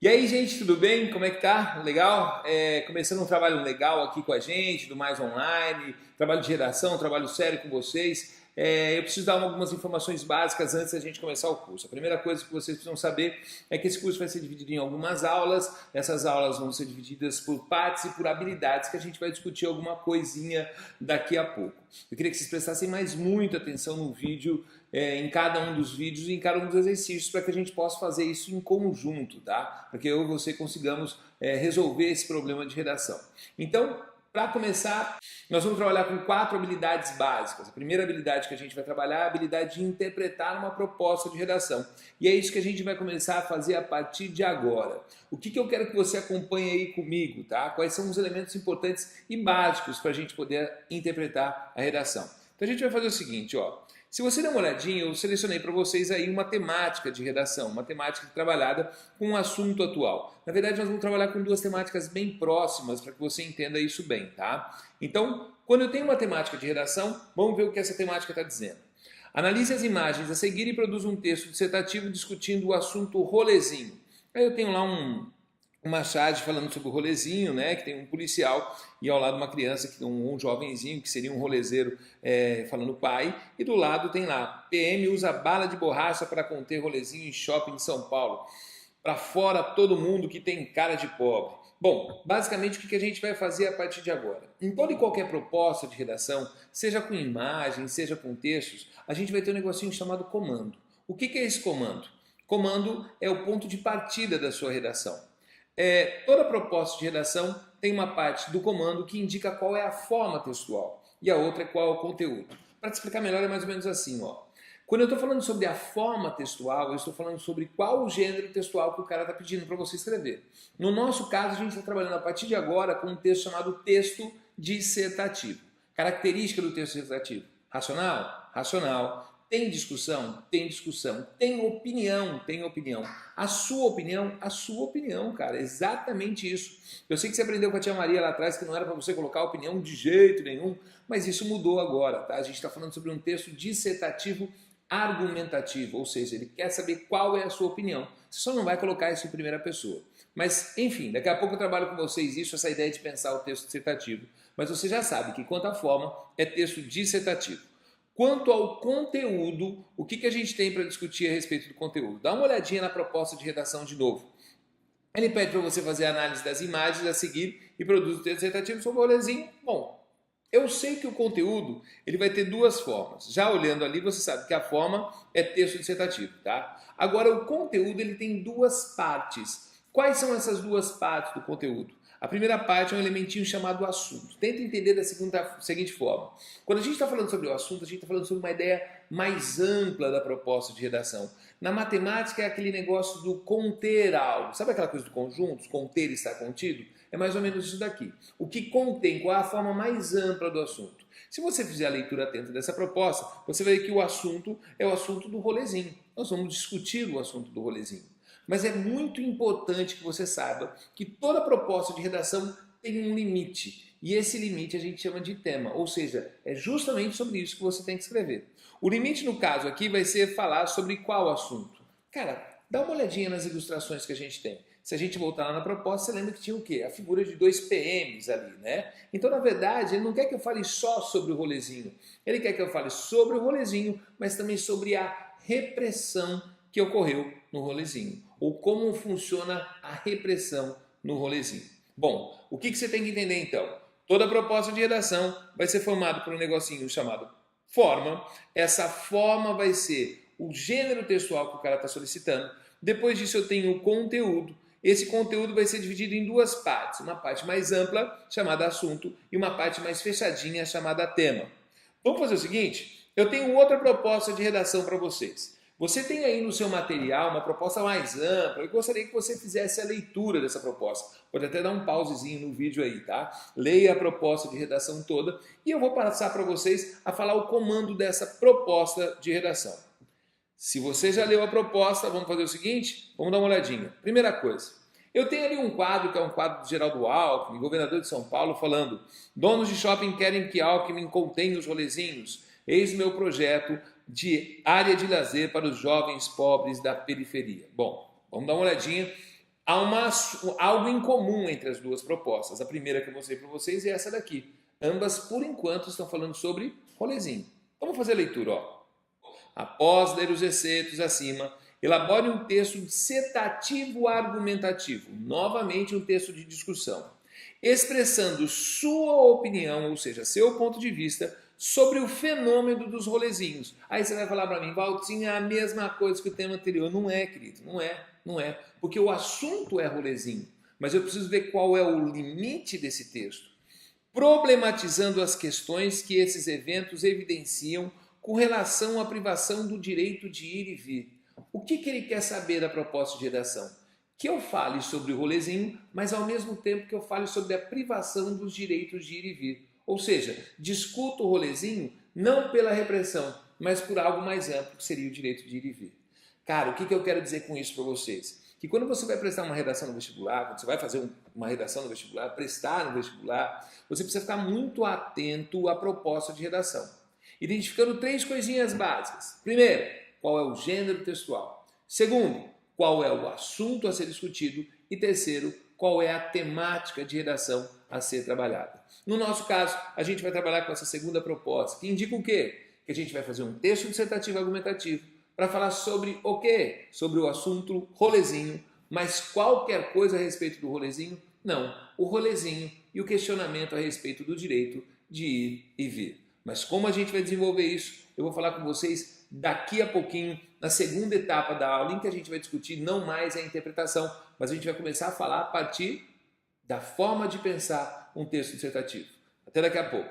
E aí, gente, tudo bem? Como é que tá? Legal? Começando um trabalho legal aqui com a gente, do Mais Online, trabalho de redação, trabalho sério com vocês. Eu preciso dar algumas informações básicas antes da gente começar o curso. A primeira coisa que vocês precisam saber é que esse curso vai ser dividido em algumas aulas. Essas aulas vão ser divididas por partes e por habilidades que a gente vai discutir alguma coisinha daqui a pouco. Eu queria que vocês prestassem muita atenção no vídeo, em cada um dos vídeos e em cada um dos exercícios para que a gente possa fazer isso em conjunto, tá? Para que eu e você consigamos resolver esse problema de redação. Então, para começar, nós vamos trabalhar com 4 habilidades básicas. A primeira habilidade que a gente vai trabalhar é a habilidade de interpretar uma proposta de redação. E é isso que a gente vai começar a fazer a partir de agora. O que eu quero que você acompanhe aí comigo, tá? Quais são os elementos importantes e básicos para a gente poder interpretar a redação. Então a gente vai fazer o seguinte, ó. Se você der uma olhadinha, eu selecionei para vocês aí uma temática de redação, uma temática trabalhada com um assunto atual. Na verdade, nós vamos trabalhar com 2 temáticas bem próximas para que você entenda isso bem, tá? Então, quando eu tenho uma temática de redação, vamos ver o que essa temática está dizendo. Analise as imagens a seguir e produza um texto dissertativo discutindo o assunto rolezinho. Aí eu tenho lá uma charge falando sobre o rolezinho, né, que tem um policial e ao lado uma criança, um jovenzinho, que seria um rolezeiro, falando pai, e do lado tem lá, PM usa bala de borracha para conter rolezinho em shopping de São Paulo. Para fora todo mundo que tem cara de pobre. Bom, basicamente o que a gente vai fazer a partir de agora? Em toda e qualquer proposta de redação, seja com imagens, seja com textos, a gente vai ter um negocinho chamado comando. O que é esse comando? Comando é o ponto de partida da sua redação. Toda proposta de redação tem uma parte do comando que indica qual é a forma textual e a outra é qual é o conteúdo. Para te explicar melhor é mais ou menos assim, ó. Quando eu estou falando sobre a forma textual, eu estou falando sobre qual o gênero textual que o cara está pedindo para você escrever. No nosso caso, a gente está trabalhando a partir de agora com um texto chamado texto dissertativo. Característica do texto dissertativo: racional? Racional. Tem discussão? Tem discussão. Tem opinião? Tem opinião. A sua opinião? A sua opinião, cara. Exatamente isso. Eu sei que você aprendeu com a tia Maria lá atrás que não era para você colocar opinião de jeito nenhum, mas isso mudou agora, tá? A gente está falando sobre um texto dissertativo argumentativo, ou seja, ele quer saber qual é a sua opinião. Você só não vai colocar isso em primeira pessoa. Mas, enfim, daqui a pouco eu trabalho com vocês isso, essa ideia de pensar o texto dissertativo. Mas você já sabe que, quanto à forma, é texto dissertativo. Quanto ao conteúdo, o que a gente tem para discutir a respeito do conteúdo? Dá uma olhadinha na proposta de redação de novo. Ele pede para você fazer a análise das imagens a seguir e produz o texto dissertativo sobre o rolezinho. Bom, eu sei que o conteúdo ele vai ter 2 formas. Já olhando ali, você sabe que a forma é texto dissertativo, tá? Agora, o conteúdo ele tem 2 partes. Quais são essas 2 partes do conteúdo? A primeira parte é um elementinho chamado assunto. Tenta entender da seguinte forma. Quando a gente está falando sobre o assunto, a gente está falando sobre uma ideia mais ampla da proposta de redação. Na matemática é aquele negócio do conter algo. Sabe aquela coisa do conjunto? Conter e estar contido? É mais ou menos isso daqui. O que contém, qual é a forma mais ampla do assunto? Se você fizer a leitura atenta dessa proposta, você vai ver que o assunto é o assunto do rolezinho. Nós vamos discutir o assunto do rolezinho. Mas é muito importante que você saiba que toda proposta de redação tem um limite. E esse limite a gente chama de tema, ou seja, é justamente sobre isso que você tem que escrever. O limite, no caso aqui, vai ser falar sobre qual assunto. Cara, dá uma olhadinha nas ilustrações que a gente tem. Se a gente voltar lá na proposta, você lembra que tinha o quê? A figura de 2 PMs ali, né? Então, na verdade, ele não quer que eu fale só sobre o rolezinho. Ele quer que eu fale sobre o rolezinho, mas também sobre a repressão que ocorreu no rolezinho, ou como funciona a repressão no rolezinho. Bom, o que você tem que entender então? Toda proposta de redação vai ser formada por um negocinho chamado forma. Essa forma vai ser o gênero textual que o cara está solicitando. Depois disso eu tenho o conteúdo. Esse conteúdo vai ser dividido em 2 partes. Uma parte mais ampla, chamada assunto, e uma parte mais fechadinha, chamada tema. Vamos fazer o seguinte? Eu tenho outra proposta de redação para vocês. Você tem aí no seu material uma proposta mais ampla. Eu gostaria que você fizesse a leitura dessa proposta. Pode até dar um pausezinho no vídeo aí, tá? Leia a proposta de redação toda e eu vou passar para vocês a falar o comando dessa proposta de redação. Se você já leu a proposta, vamos fazer o seguinte? Vamos dar uma olhadinha. Primeira coisa, eu tenho ali um quadro que é um quadro de Geraldo Alckmin, governador de São Paulo, falando: donos de shopping querem que Alckmin contenha os rolezinhos. Eis o meu projeto de área de lazer para os jovens pobres da periferia. Bom, vamos dar uma olhadinha há algo em comum entre as duas propostas. A primeira que eu mostrei para vocês é essa daqui. Ambas, por enquanto, estão falando sobre rolezinho. Vamos fazer a leitura, ó. Após ler os excertos acima, elabore um texto dissertativo argumentativo, novamente um texto de discussão, expressando sua opinião, ou seja, seu ponto de vista, sobre o fenômeno dos rolezinhos. Aí você vai falar para mim, Valtinho, é a mesma coisa que o tema anterior. Não é, querido, não é. Porque o assunto é rolezinho, mas eu preciso ver qual é o limite desse texto, problematizando as questões que esses eventos evidenciam com relação à privação do direito de ir e vir. O que ele quer saber da proposta de redação? Que eu fale sobre o rolezinho, mas ao mesmo tempo que eu fale sobre a privação dos direitos de ir e vir. Ou seja, discuto o rolezinho não pela repressão, mas por algo mais amplo, que seria o direito de ir e vir. Cara, o que eu quero dizer com isso para vocês? Que quando você vai prestar uma redação no vestibular, quando você vai fazer uma redação no vestibular, prestar no vestibular, você precisa ficar muito atento à proposta de redação, identificando 3 coisinhas básicas. Primeiro, qual é o gênero textual. Segundo, qual é o assunto a ser discutido. E terceiro, qual é a temática de redação a ser trabalhada. No nosso caso, a gente vai trabalhar com essa segunda proposta, que indica o quê? Que a gente vai fazer um texto dissertativo argumentativo para falar sobre o quê? Sobre o assunto rolezinho, mas qualquer coisa a respeito do rolezinho? Não, o rolezinho e o questionamento a respeito do direito de ir e vir. Mas como a gente vai desenvolver isso, eu vou falar com vocês daqui a pouquinho, na segunda etapa da aula, em que a gente vai discutir não mais a interpretação, mas a gente vai começar a falar a partir da forma de pensar um texto dissertativo. Até daqui a pouco.